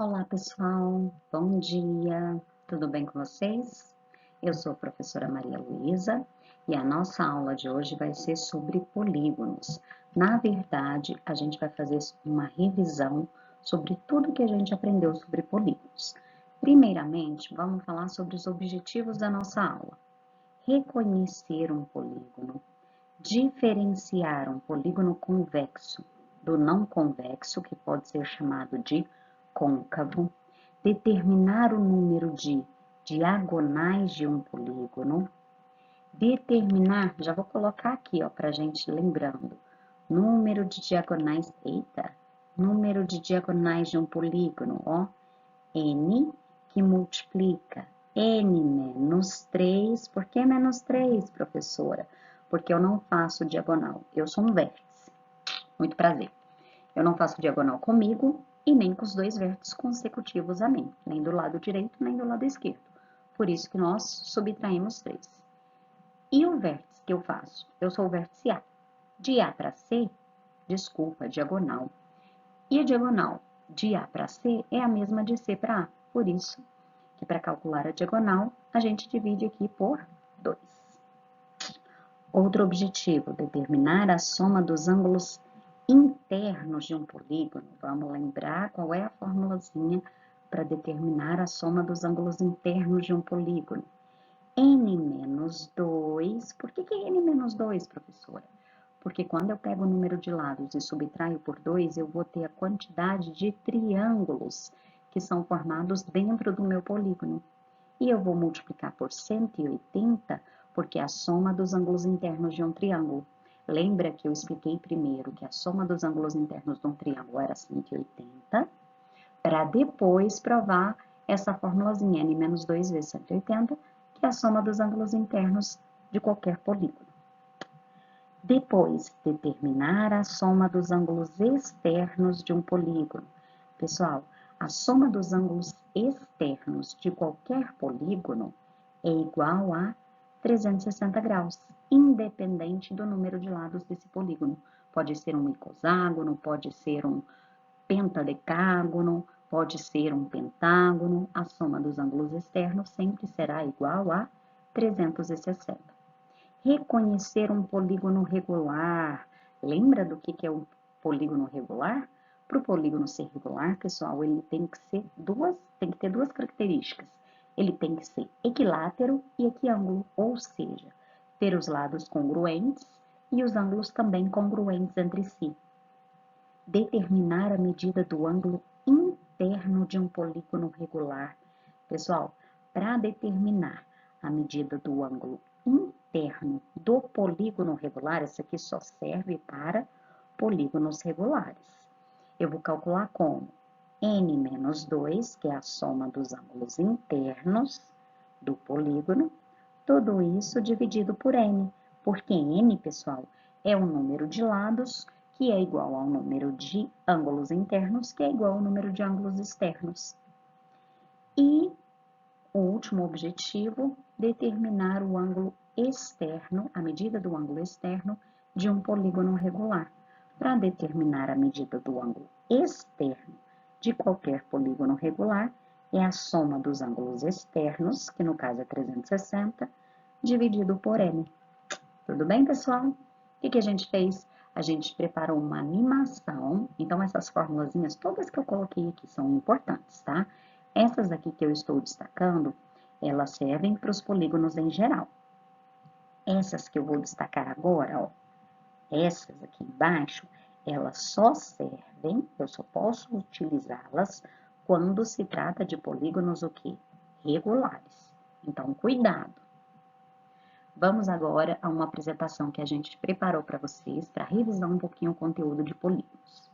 Olá, pessoal. Bom dia. Tudo bem com vocês? Eu sou a professora Maria Luísa e a nossa aula de hoje vai ser sobre polígonos. Na verdade, a gente vai fazer uma revisão sobre tudo que a gente aprendeu sobre polígonos. Primeiramente, vamos falar sobre os objetivos da nossa aula. Reconhecer um polígono, diferenciar um polígono convexo do não convexo, que pode ser chamado de côncavo, determinar o número de diagonais de um polígono, determinar, já vou colocar aqui, ó, pra gente lembrando, número de diagonais, número de diagonais de um polígono, ó, n que multiplica n menos 3, por que menos 3, professora? Porque eu não faço diagonal, eu sou um vértice, muito prazer. Eu não faço diagonal comigo e nem com os dois vértices consecutivos a mim, nem do lado direito, nem do lado esquerdo. Por isso que nós subtraímos 3. E o vértice que eu faço? Eu sou o vértice A. De A para C, desculpa, diagonal. E a diagonal de A para C é a mesma de C para A. Por isso que para calcular a diagonal, a gente divide aqui por 2. Outro objetivo, determinar a soma dos ângulos internos de um polígono. Vamos lembrar qual é a formulazinha para determinar a soma dos ângulos internos de um polígono. N menos 2. Por que N menos 2, professora? Porque quando eu pego o número de lados e subtraio por 2, eu vou ter a quantidade de triângulos que são formados dentro do meu polígono. E eu vou multiplicar por 180, porque é a soma dos ângulos internos de um triângulo. Lembra que eu expliquei primeiro que a soma dos ângulos internos de um triângulo era 180, para depois provar essa formulazinha, n menos 2 vezes 180, que é a soma dos ângulos internos de qualquer polígono. Depois, determinar a soma dos ângulos externos de um polígono. Pessoal, a soma dos ângulos externos de qualquer polígono é igual a 360 graus, independente do número de lados desse polígono. Pode ser um icoságono, pode ser um pentadecágono, pode ser um pentágono. A soma dos ângulos externos sempre será igual a 360. Reconhecer um polígono regular. Lembra do que é um polígono regular? Para o polígono ser regular, pessoal, ele tem que ter duas características. Ele tem que ser equilátero e equiângulo, ou seja, ter os lados congruentes e os ângulos também congruentes entre si. Determinar a medida do ângulo interno de um polígono regular. Pessoal, para determinar a medida do ângulo interno do polígono regular, essa aqui só serve para polígonos regulares. Eu vou calcular como n menos 2, que é a soma dos ângulos internos do polígono, tudo isso dividido por n, porque n, pessoal, é o número de lados, que é igual ao número de ângulos internos, que é igual ao número de ângulos externos. E o último objetivo, determinar o ângulo externo, a medida do ângulo externo de um polígono regular. Para determinar a medida do ângulo externo de qualquer polígono regular, é a soma dos ângulos externos, que no caso é 360, dividido por n. Tudo bem, pessoal? O que a gente fez? A gente preparou uma animação, então essas formulazinhas todas que eu coloquei aqui são importantes, tá? Essas aqui que eu estou destacando, elas servem para os polígonos em geral. Essas que eu vou destacar agora, ó, essas aqui embaixo, elas só servem, eu só posso utilizá-las quando se trata de polígonos o quê? Regulares. Então, cuidado. Vamos agora a uma apresentação que a gente preparou para vocês, para revisar um pouquinho o conteúdo de polígonos.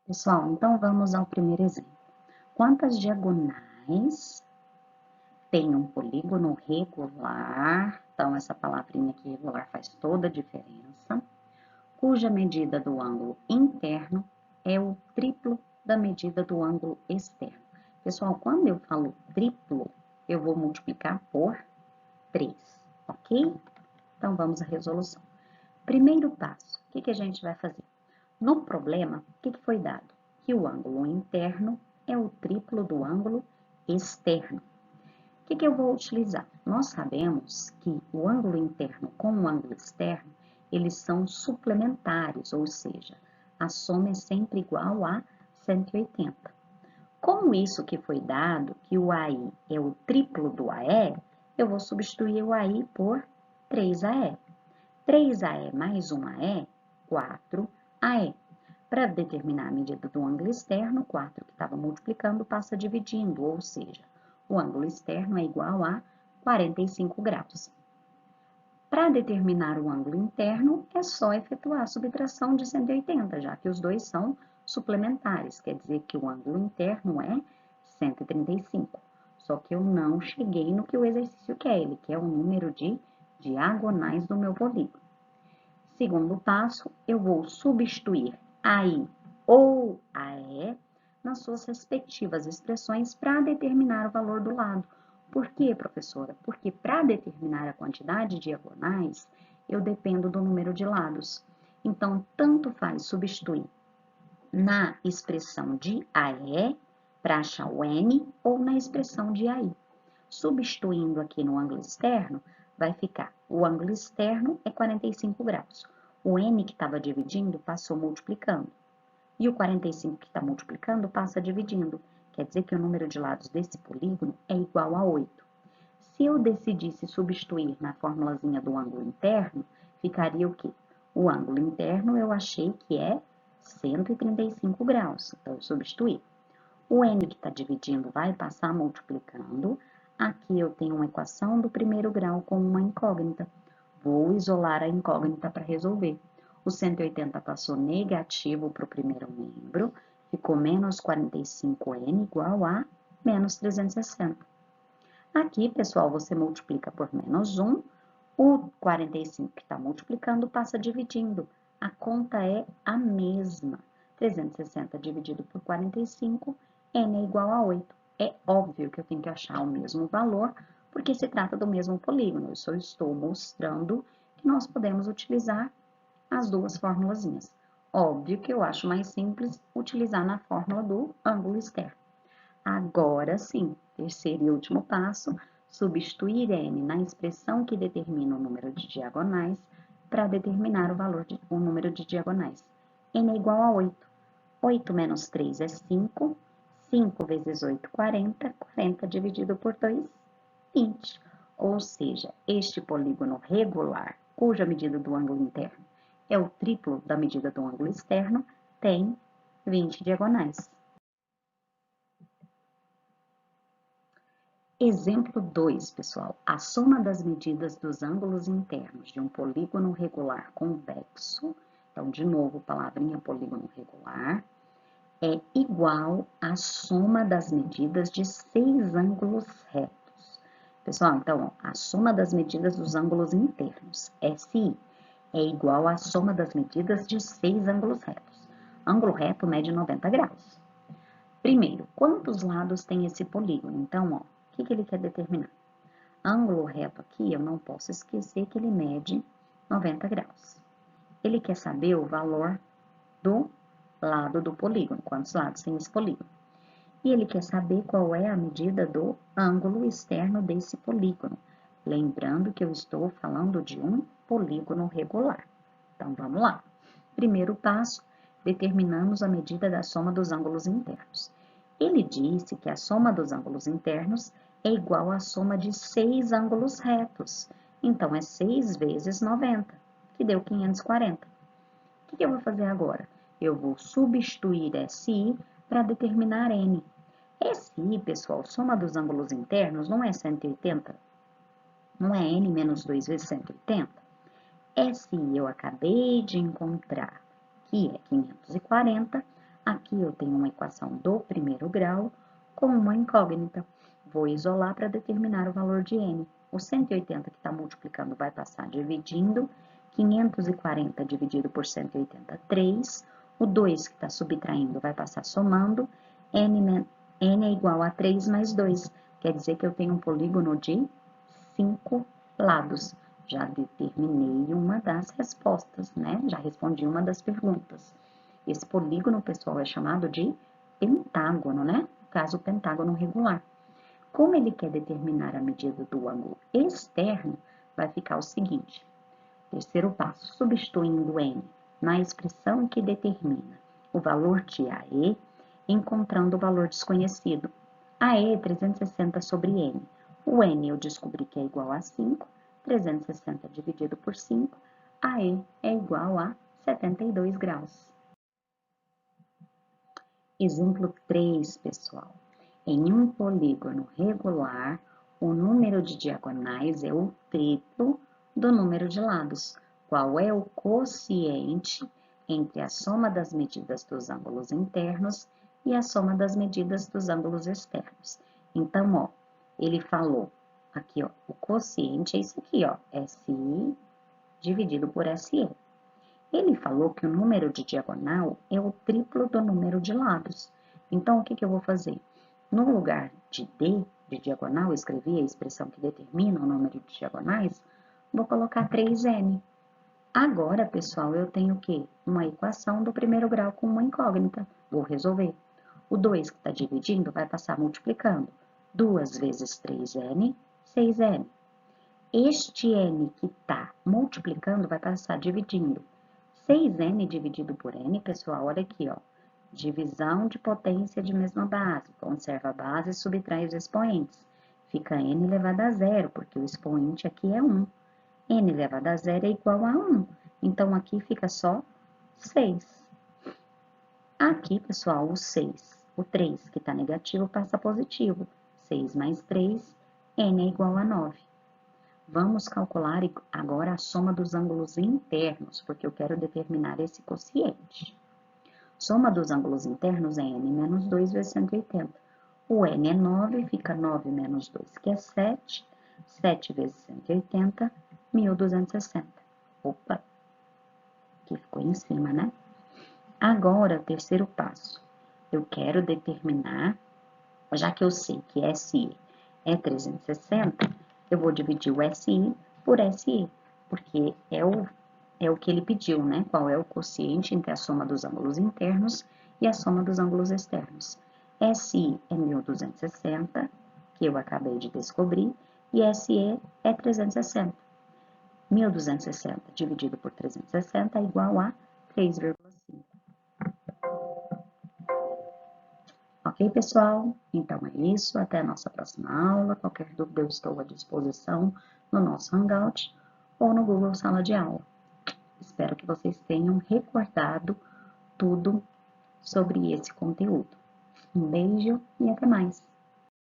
Pessoal, então vamos ao primeiro exemplo. Quantas diagonais tem um polígono regular? Então, essa palavrinha aqui, regular, faz toda a diferença. Cuja medida do ângulo interno é o triplo da medida do ângulo externo. Pessoal, quando eu falo triplo, eu vou multiplicar por 3, ok? Então, vamos à resolução. Primeiro passo, o que a gente vai fazer? No problema, o que foi dado? Que o ângulo interno é o triplo do ângulo externo. O que eu vou utilizar? Nós sabemos que o ângulo interno com o ângulo externo, eles são suplementares, ou seja, a soma é sempre igual a 180. Como isso que foi dado, que o AI é o triplo do AE, eu vou substituir o AI por 3AE. 3AE mais 1AE, 4AE. Para determinar a medida do ângulo externo, 4 que estava multiplicando passa dividindo, ou seja, o ângulo externo é igual a 45 graus. Para determinar o ângulo interno, é só efetuar a subtração de 180, já que os dois são suplementares, quer dizer que o ângulo interno é 135. Só que eu não cheguei no que o exercício quer, ele quer o número de diagonais do meu polígono. Segundo passo, eu vou substituir AI ou AE nas suas respectivas expressões para determinar o valor do lado. Por quê, professora? Porque para determinar a quantidade de diagonais, eu dependo do número de lados. Então, tanto faz substituir na expressão de AE para achar o N ou na expressão de AI. Substituindo aqui no ângulo externo, vai ficar, o ângulo externo é 45 graus. O N que estava dividindo passou multiplicando. E o 45 que está multiplicando passa dividindo. Quer dizer que o número de lados desse polígono é igual a 8. Se eu decidisse substituir na formulazinha do ângulo interno, ficaria o quê? O ângulo interno eu achei que é 135 graus. Então, eu substituí. O N que está dividindo vai passar multiplicando. Aqui eu tenho uma equação do primeiro grau com uma incógnita. Vou isolar a incógnita para resolver. O 180 passou negativo para o primeiro membro, ficou menos 45N igual a menos 360. Aqui, pessoal, você multiplica por menos 1, o 45 que está multiplicando passa dividindo. A conta é a mesma. 360 dividido por 45, N é igual a 8. É óbvio que eu tenho que achar o mesmo valor, porque se trata do mesmo polígono. Eu só estou mostrando que nós podemos utilizar as duas formulazinhas. Óbvio que eu acho mais simples utilizar na fórmula do ângulo externo. Agora sim, terceiro e último passo, substituir N na expressão que determina o número de diagonais para determinar o número de diagonais. N é igual a 8. 8 menos 3 é 5. 5 vezes 8, 40. 40 dividido por 2, 20. Ou seja, este polígono regular, cuja medida do ângulo interno é o triplo da medida do ângulo externo, tem 20 diagonais. Exemplo 2, pessoal. A soma das medidas dos ângulos internos de um polígono regular convexo, então, de novo, palavrinha polígono regular, é igual à soma das medidas de 6 ângulos retos. Pessoal, então, ó, a soma das medidas dos ângulos internos, SI, é igual à soma das medidas de 6 ângulos retos. Ângulo reto mede 90 graus. Primeiro, quantos lados tem esse polígono? Então, ó, o que ele quer determinar? Ângulo reto aqui, eu não posso esquecer que ele mede 90 graus. Ele quer saber o valor do lado do polígono, quantos lados tem esse polígono. E ele quer saber qual é a medida do ângulo externo desse polígono. Lembrando que eu estou falando de um polígono regular. Então, vamos lá. Primeiro passo, determinamos a medida da soma dos ângulos internos. Ele disse que a soma dos ângulos internos é igual à soma de 6 ângulos retos. Então, é 6 vezes 90, que deu 540. O que eu vou fazer agora? Eu vou substituir SI para determinar N. SI, pessoal, soma dos ângulos internos não é 180? Não é N menos 2 vezes 180? SI eu acabei de encontrar, que é 540. Aqui eu tenho uma equação do primeiro grau com uma incógnita. Vou isolar para determinar o valor de N. O 180 que está multiplicando vai passar dividindo. 540 dividido por 180, 3. O 2 que está subtraindo vai passar somando. N é igual a 3 mais 2. Quer dizer que eu tenho um polígono de 5 lados. Já determinei uma das respostas, né? Já respondi uma das perguntas. Esse polígono, pessoal, é chamado de pentágono, né? No caso, o pentágono regular. Como ele quer determinar a medida do ângulo externo, vai ficar o seguinte. Terceiro passo, substituindo N na expressão que determina o valor de AE, encontrando o valor desconhecido. AE é 360 sobre N. O N eu descobri que é igual a 5, 360 dividido por 5, AE é igual a 72 graus. Exemplo 3, pessoal. Em um polígono regular, o número de diagonais é o triplo do número de lados. Qual é o quociente entre a soma das medidas dos ângulos internos e a soma das medidas dos ângulos externos? Então, ó, ele falou aqui, ó, o quociente é isso aqui, ó, SI dividido por SE. Ele falou que o número de diagonal é o triplo do número de lados. Então, o que eu vou fazer? No lugar de D, de diagonal, eu escrevi a expressão que determina o número de diagonais, vou colocar 3N. Agora, pessoal, eu tenho o quê? Uma equação do primeiro grau com uma incógnita. Vou resolver. O 2 que está dividindo vai passar multiplicando. 2 vezes 3N, 6N. Este N que está multiplicando vai passar dividindo. 6N dividido por N, pessoal, olha aqui, ó. Divisão de potência de mesma base. Conserva a base e subtrai os expoentes. Fica N elevado a zero, porque o expoente aqui é 1. N elevado a zero é igual a 1. Então, aqui fica só 6. Aqui, pessoal, o 6. O 3, que está negativo, passa positivo. 6 mais 3, N é igual a 9. Vamos calcular agora a soma dos ângulos internos, porque eu quero determinar esse quociente. Soma dos ângulos internos é N menos 2 vezes 180. O N é 9, fica 9 menos 2, que é 7. 7 vezes 180, 1.260. Opa, aqui ficou em cima, né? Agora, terceiro passo. Eu quero determinar, já que eu sei que SI é 360, eu vou dividir o SI por SI, porque é o que ele pediu, né? Qual é o quociente entre a soma dos ângulos internos e a soma dos ângulos externos. SI é 1.260, que eu acabei de descobrir, e SE é 360. 1.260 dividido por 360 é igual a 3,5. Ok, pessoal? Então é isso. Até a nossa próxima aula. Qualquer dúvida eu estou à disposição no nosso Hangout ou no Google Sala de Aula. Espero que vocês tenham recordado tudo sobre esse conteúdo. Um beijo e até mais!